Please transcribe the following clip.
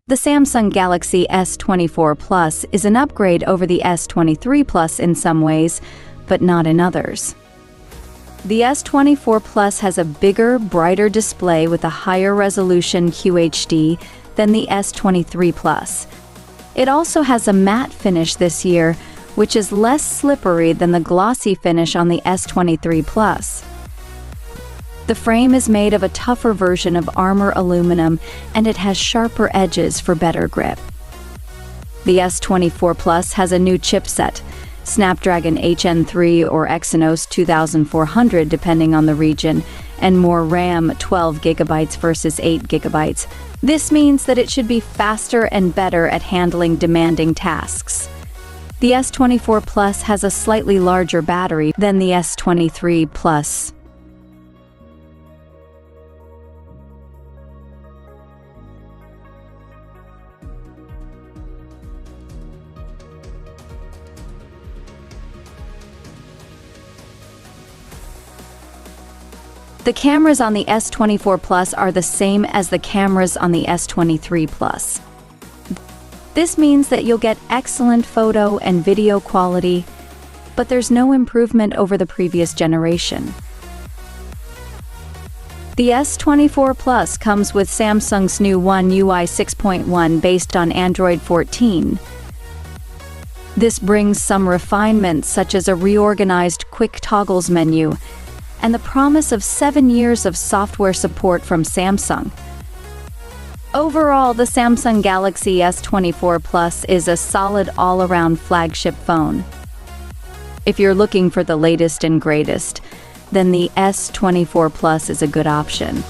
The Samsung Galaxy S24 Plus is an upgrade over the S23 Plus in some ways, but not in others. The S24 Plus has a bigger, brighter display with a higher resolution QHD than the S23 Plus. It also has a matte finish this year, which is less slippery than the glossy finish on the S23 Plus. The frame is made of a tougher version of armor aluminum, and it has sharper edges for better grip. The S24 Plus has a new chipset, Snapdragon HN3 or Exynos 2400 depending on the region, and more RAM, 12 GB versus 8 GB. This means that it should be faster and better at handling demanding tasks. The S24 Plus has a slightly larger battery than the S23 Plus. The cameras on the S24 Plus are the same as the cameras on the S23 Plus. This means that you'll get excellent photo and video quality, but there's no improvement over the previous generation. The S24 Plus comes with Samsung's new One UI 6.1 based on Android 14. This brings some refinements such as a reorganized quick toggles menu, and the promise of 7 years of software support from Samsung. Overall, the Samsung Galaxy S24 Plus is a solid all-around flagship phone. If you're looking for the latest and greatest, then the S24 Plus is a good option.